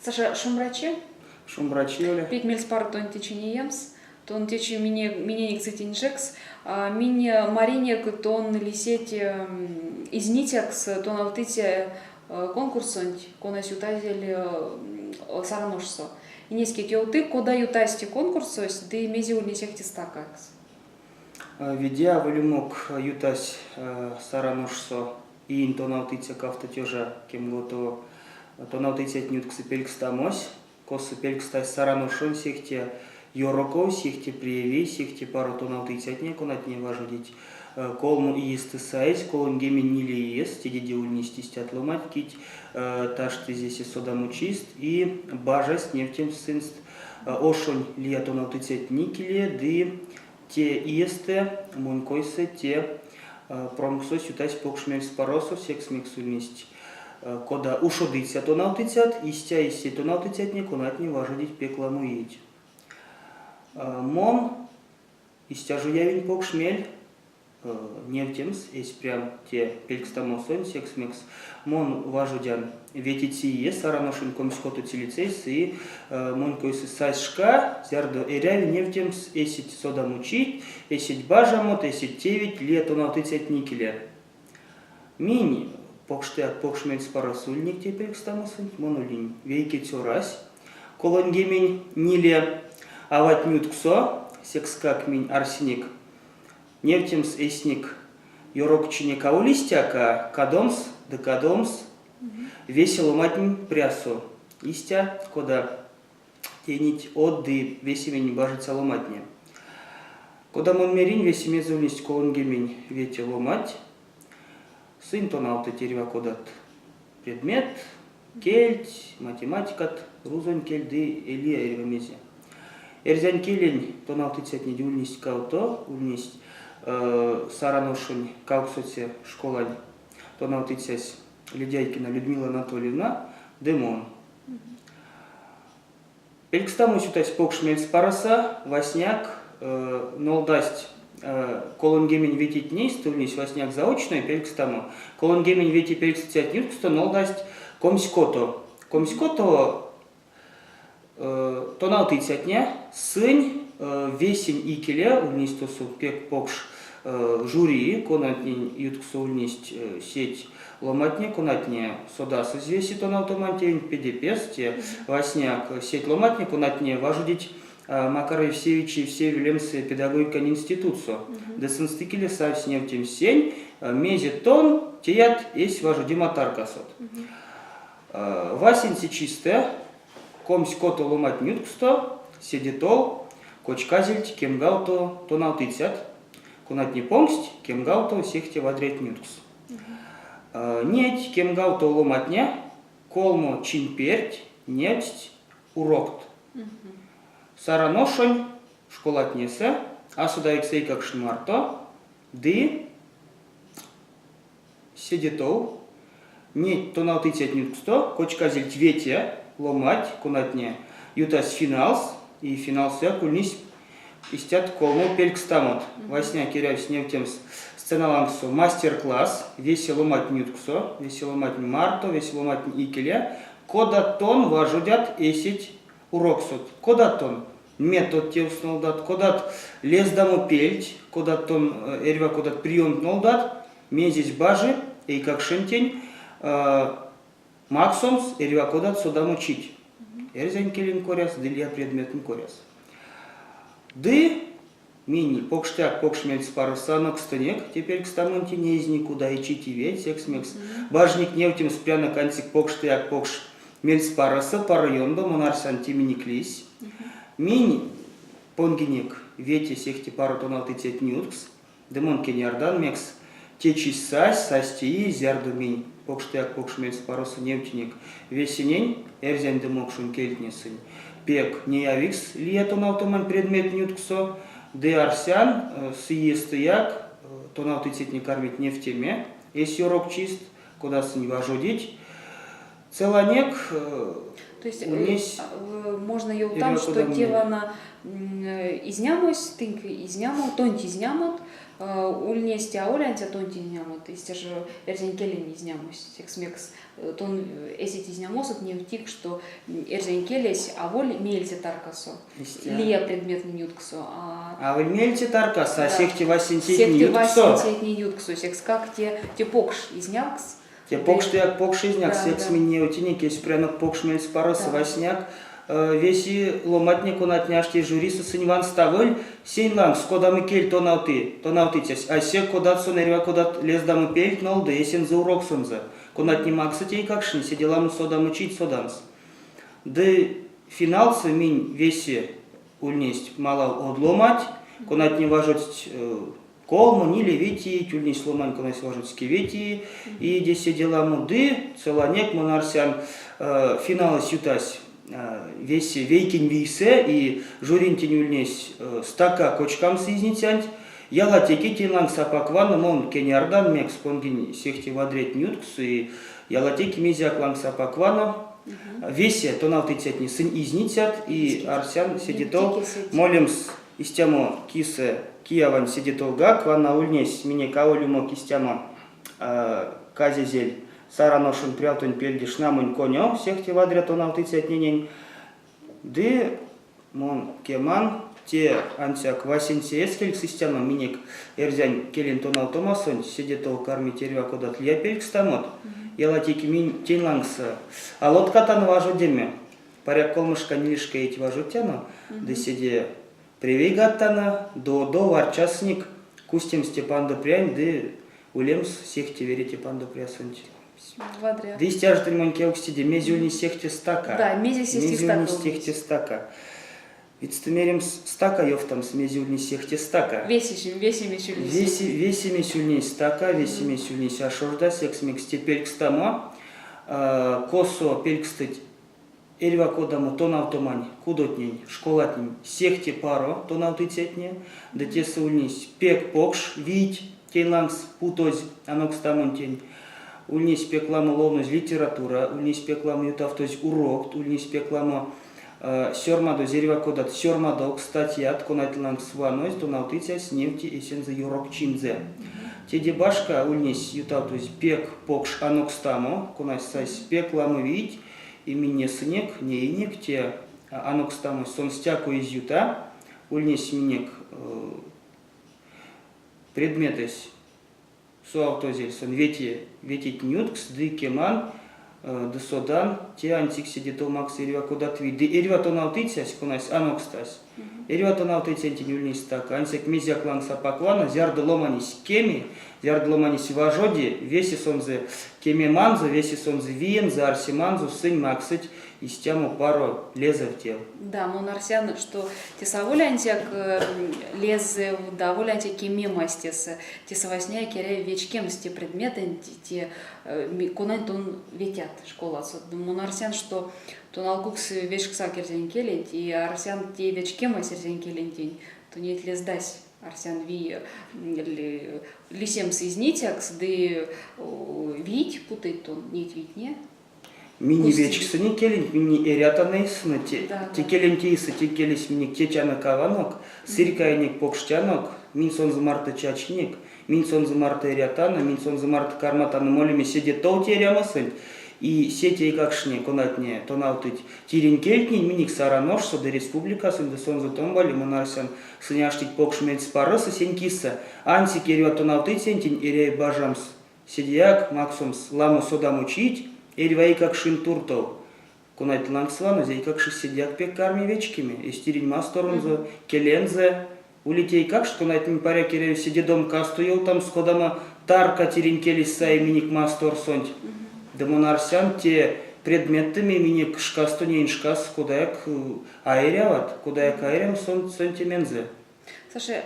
Саша, шумрачи? Шумрачи, Оля. Пить мельспар тон течение емс, тон течи мине кстати мине маринек тон лисете изнитекс, тон алтите конкурсонт, конас ютазель сараношсо. И несколько кеуты, кода ютасти конкурсос, да и мези улнесехти стакакс. Видя волюмок ютась сараношсо и интоналтице кафтатежа кемгото тоналтице нютксы пелькстамось, косы пелькстась сараношон сехте йороков, сехте приеви, сехте пару тоналтице отнекунат не важудить. Колму и истысайс, колон гемин нили ес, теди ульнистись отломать кить, таш ты здесь и содаму чист, и бажась нефтем сынст, ошонь лия тоналтицет никеле, ды те иесте, мункойсе, те промксос ютась покшмель спаросов, секс миксульнисть. Кода ушодыця тоналтицет, истя истя тоналтицет некунат не важудить пекламу ить. Мон, истя жуявень покшмель, нефтемс, есть прям те пелькстамосон, секс-микс, мон важудян ветитие, сараношин комскоту целицейс, и монкойсы сайшка, зярдо эряви нефтемс, эсить содам учить, эсить бажамот, эсить тевить, лето на отыцать никеля. Мини, покштеак покшмель спарасульник те пелькстамосон, монулинь, вейки цурась, колонгемень ниле аватнютксо, секскак минь арсеник, нефтемс эсник йорокчине каулистяка, кадомс, декадомс, весело матнь прясу, истя, кода тенить отды весемень бажится ломатне. Кода мон мерин весеме зульнисть колонгемень вете ломать, сын тоналты терева кодат предмет, кельть, математикат, рузон кельды элия эрвемезе. Эрзян келень тоналты цетни дюльнисть кауто, ульнисть сараношин кауксоце школань, тоналты цесь Ледяйкина Людмила Анатольевна, демон. Пелькстаму сютась покшмель спараса, васняк, нолдасть колонгемень ветить нейст, ульнись васняк заочное, пелькстаму. Колонгемень вети пелькстять нютксто, нолдасть комськото. Комськото тоналты цятня, сынь, весень икеля, ульнись тосу пек покш жюри, конатнень ютксо ульнись сеть, ломатне, кунатне содас извеси тоналтомантень, педепес, те васняк, сеть ломатне, кунатне важудить Макар Евсевичи и все Вилемсы педагогика институцию. Десенстыкили савс нефтем сень, мезет тон, теят, есть важуди матаркасот. Васенси чистая, комсь кото ломать нютксто, седитол, кочказельть, кемгауто тоналтыцят, кунатне помсть, кемгауто сехте вадрет нюткс. Неть кемгауто ломатня, колмо чинперть, неть урокт. Сараношонь школатнесе, а сюда иксей как шмарто, ды седитов, неть тоналтыцет нютксто, кочказельть ветя, ломать, кунатне, ютас финалс, и финалсе кульнись истят колмо пелькстамот. Васня кирявсь нефтемс сценалангсо мастер-класс, весело мать нютксо, весело мать марто, весело мать икеля, кодатон важудят эсить уроксот. Кодатон метод те уснолдат, кодат лездаму пельть, кодатон эрва кодат прием нолдат, мезись бажи, и как шентень, максомс эрва кодат содам учить. Эрзень келин коряс, дылья предметный коряс. Ды мини покштяк покшмель спарусанок стенек, теперь к стамонте не из никуда и чити ведь, секс-мекс. Бажник невтем спряна концик покштяк покш мель спараса парайондо монарсан тиминиклись. Мини понгенек вети сехти пару тонал тицет нюткс, демон кенярдан мекс течись сась, састии, зярду минь покштяк покшмель спаруса невтеник весенень, эрзян демокшун кельтнесынь. Пек неявикс лия тоналтоман предмет нютксо, де арсян сиестыяк тоналтыцет не кормить нефтеме, если урок чист, куда с не вожудить. Целанек То есть унесь можно ее или там, что куда мне? тело на изнямось, тынк изнямо, тонти изнямот, ульнести аулянтя тонти изнямот, и стеж эрзень келен изнямось, секс-мекс, тон эсит изнямосот не втик, что эрзень келес, а воль мельте таркасо, лия предмет не ютксо, А вы мельте таркас, а да. сехте васинтет Секти не васинтет не ютксо, секс как те покш изнякс, те покш ты як покш изняк, Да, секс да. мне утиник, есть прянок покш мельц парас, Да. васняк, веси ломатник он отняшти журиса сыньван ставоль, сейнланг, скодамы кель тонавтитесь, а сек кодат сонерва кодат лездамы пельт нолды, есен за урок сонза, конат не максатей какшни, сиделамы содам учить содамс. Да финалсы минь веси ульнесть мало одломать, конат не важить колму, ни левити, тюльнись ломань, конат важить скевети, и деси деламу ды, целанек монарсян финалы сютась. Веси вейкин висе и журинтин ульнесь стака кочкам сизнитянь, яла теки тинланг сапакван, мон кенярдан мекс конгин сехти вадрет нюткс и яла теки мизяк ланг сапаквана. Весе тонавтитятни сын изнитят и арсян сидитол молимс истямо кисе кияван сидитол гак ванна ульнесь мине каолюмо кистямо казезель. Сара ношен прятун пельдиш намунь конё, сехти вадря тонавтитятнинень. Ды мон кеман те антяк васинсе эскель система миник эрзянь келин тонал томасон сидитол карми терва кодат лиапельк стамот. Ялатики мин тенлангса. А лодкатан важу деме. Паряк колмышка нилишка эти важу тяну. Да сиди привейгаттана, до варчасник, кустим Степан допрянь, да улемс сехти верите пан допрясунти. Вадря. Да истяжет ремонке оксиди, мезюльни сехти стака. Да, мези сехти стака. Мезюльни сехти стака. Ведь стымерим стака ёфтам с мезюльни сехти стака. Весими чулись. Весими сюльни стака, весими сюльни сяшорда, секс микс теперь к стама, косо пелькстыть эльва кодаму тонавтомань, кудотнень, школатнень, сехте паро тонавтытетне, да те сулнись пек покш, вить, тейнлангс, путоз, анокстамонтень, ульнись пекламу ловность литература, ульнись пекламу ютавтоз урок, ульнись пекламу сёрмадо зерева кодат сёрмадок статьят конателанг сваноис тонавтытяс нефти эсенза юрок чинзе. Теди башка ульнись ютавтоз пек покш анокстамо, конасайс пекламу вить, и мине снег, не инек, те анокстамо сон стяку из юта, ульнись минек предметес суавтозель сон ветить нюткс, ды кеман, да содан, те антик сидит макс ирва куда тви. Да ирва тонавтитяс, кунась анокстас. Ирва тонавтитяс антинюльнис так, ансик мизяк ланг сапаквана, зярда ломанис кеми, зярда ломанис важоди, веси сонзе кеми манзу, веси сонзе виен, за арсиманзу, сын максыть, и стяму пару лезе в тел. Да, монарсян, что те саволянтяк лезе, да, волянтяк кеми мастесы, те савосня кере вечкем с те предметы, те кунань тон ветят школа. Монарсян, что тон алкукс вечкса керзень келень, и арсян те вечкем серзень келень день, то нет лездась. Арсян ви лисем соизнитякс, да вить путает тон, нет вить, не? Мини вечкса не келень, мини эрятанейсны, те келень тейсы, те келись мини кечана каванок, сыркайник покштянок, мин сон за марта чачник, мин сон за марта эрятана, мин сон за марта карматана молими сидит толти эрямасын, и сети как шне конатне тонаутыть тирин кельтни миник сараношса да республика сын да сон за томбали монарсян сыняштик покшмец парыса сенькиса анси керева тонаутыть сентин эрей бажамс сидияк максумс ламу содам учить эрвей как шин туртов конат лангслана зей как ши сидяк пек карми вечкими истирин масторунза келензе улетей как что конат не паря керева сидедом кастуел там сходама тарка тирин келиса и миник мастор сонть. Да монарсян те предметами миник шкасту не иншкас кудаяк аэряват, кудаяк аэрям сон сантимензе. Слушай,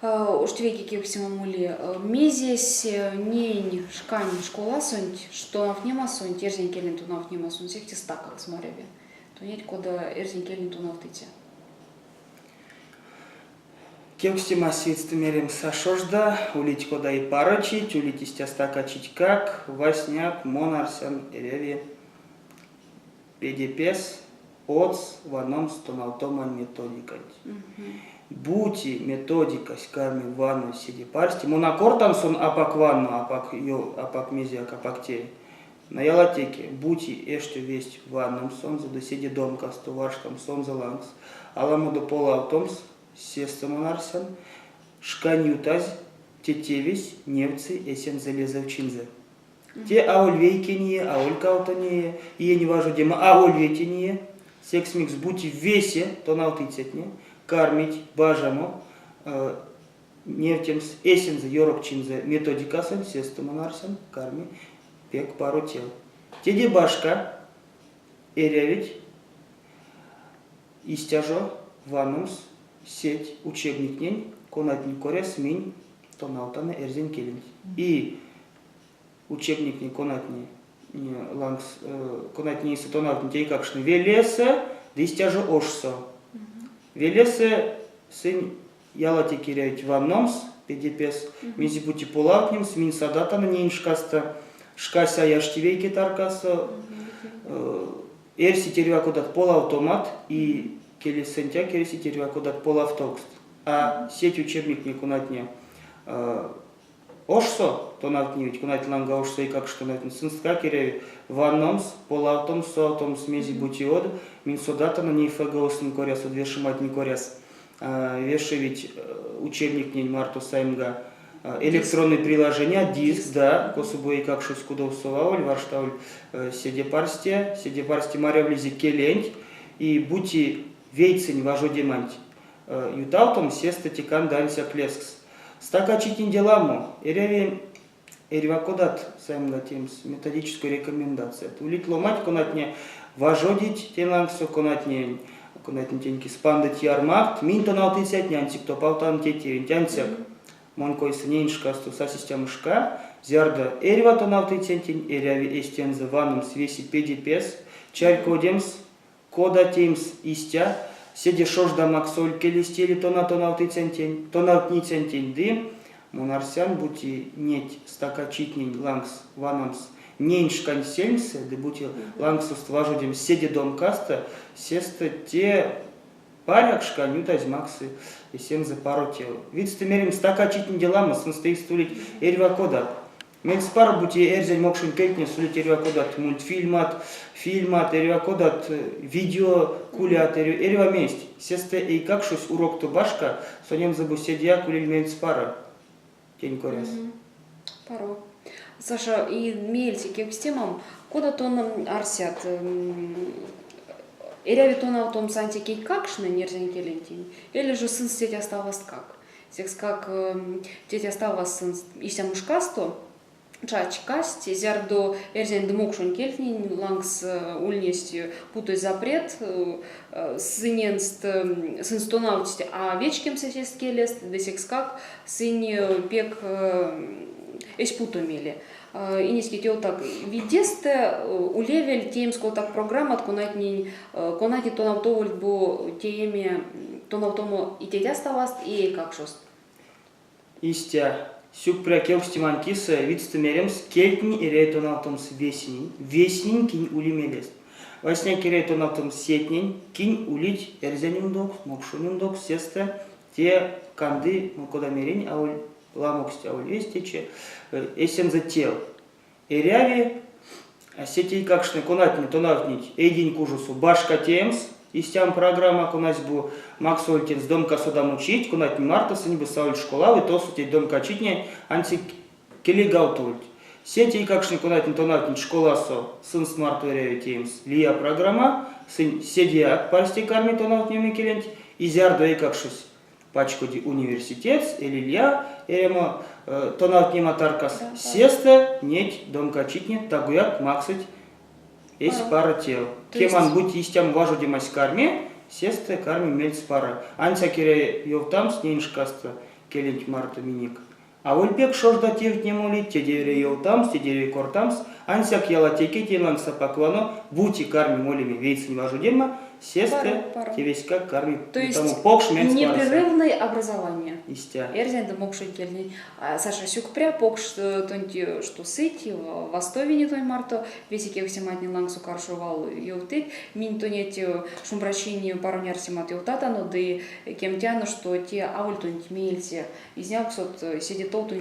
уж тебе какие мули, мезесь не шкань школа сонть, что навнема сонть, эрзень келин ту навнема сонть, всех те стаках смотрели, то нет куда эрзень келин ту навтыте. Кевсти массивство мерим сашожда, улить кода и парочить, улить истя стака чить как, васняк, монарсян, эреви, PDPS, ОЦ, ваномс, тоналтоман методикать. Бути методика с карми ванну сиди парсти. Монакортан сон апак ванну, апак мизиак, апак те. На ялатеке бути эшту весть ванном сон за доседи домка стувашкам сон за лангс. Аламу до пола автомс сестамонарсен. Шканютаз тетевись невцы эсен залезавчинзе. Те ауль вейкиние, ауль каутание, и я не важу дема ауль ветиnie. Секс микс бути весе, то наутицетне. Кармить бажамо нефтемс эсензе йорокчинзе методикасын сестамонарсен карми пек пару тел. Теде башка эрявить истяжо ванумс сеть учебник нень конатни корес минь тонаутаны эрзен келин. И учебник не конатни лангс конатни сетонаутни тейкакшны велесе да истяжо ошсо. Велесе сын ялати киряють ванномс, педипес, мизи бути полакнемс, мин садатана нейншкаста, шкася яштивейки таркаса, эрси тервакудат полавтомат и келесентя кереси тервакудат полавтокст. А сеть учебник не кунатне ошсо, тонатнивить, кунат ланга ошсо и как что натне сынска киряють ванномс, полавтомс, соатомс, мизи бути од, мин садатана нейфагаусн коряс, одвешимат не коряс. Вешивить учебник не Марту Саймга, электронные приложения, диск, да, косубой как шесть кудов совауль, варштауль седепарсте маря влизи келень, и бути вейцень важо деманти. Ютаутом сеста тикан данься клескс. Стакачить деламо, эревакодат Саймга темс, методическую рекомендацию. Улит ломать конатне важодить телангсо конатне теньки спандать ярмакт, минто на алтыцять нянтик, то палтан тети, тянцек, монкой сыненшкасту со системушка, зярда эрвато на алтыцентень, эряви эстензе ванном свеси педипес, чарькодемс, кода темс истя, седи шожда максоль келистели то на алтыцентень, то на алтницентень дым, монарсян бути неть стакачитнень лангс ванномс, нейншкань сельмсе, дебути лангсуст важудем седи дом каста, сеста те парякшка нютаз максы и сен за пару тел. Вид стемерим стакачитни делама сынстоит стулить эрвакодат. Мен спар бути эрзень мокшин кетне стулить эрвакодат мультфильмат, фильмат, эрвакодат видео кулят, эрва месть. Сеста и как шусь урок то башка, сонем забу седья кулиль мен спара. Тень коряс. Паро. Саша, и мельтики с темам, куда тон арсят, эряви тон автом сантики какшны нерзен келентин, или же сын сеть осталось как? Секс как тетя осталось сын истям ушкасто, чач касти, зярдо эрзен дмокшун кельтнин, лангс ульнести путой запрет, сыненст сын стонавтисти, а вечкем сетест келест, да секс как сын пек эш путомели. И не скитил так видесте у левель темского так программа конати тонавтоволь бо теме тонавтому и тетя ставаст и как шост. Истя сюк прякел стиманкиса видстемеремс кельтни и рейтонавтомс веснин кинь улимелест. Восня кирейтонавтом сетнин кинь улить эрзениндокс мокшуниндокс сесте те канды мукодамерень ауль ламоксти ауль вестече эсен за тел. Эряви сети какшны конатни тонавтнить эйдень кужусу башка темс истям программа конасьбу максольтин с домка судам учить конатни марта сыньбы сауль школа и то сути домка читне анти келегаутульт. Сети какшны конатни тонавтнить школа со сын с марту эряви темс лия программа сын седия парсти карми тонавтними келент изярдо и какшусь пачку ди университет или лия эрема тонавтнима таркас сесте неть домка читне тагуяк максыть есть пара тел. Кеман будь истям важу димась карме сесте карми мельц пара. Анца кире йовтамс нейншкаста келент марта миник. А вольпек шожда тевт не молит, тедере йовтамс, тедере кортамс, анца кьяла теке теланса паклано, бути карми молими вейцень важу дима, сестры, Пару. тевеська кормит. То есть Тому покш мец непрерывное образование. Истя. Эрзенда мокши кельни. Саша сюкпря покш тонти что сыти в Востовине той марто весике всематни лангсу каршувал юлтык мин тонети шумбращение паруняр семат юлтата но да кемтяно что те авуль тонти мельсе из нях сот сидит толтунь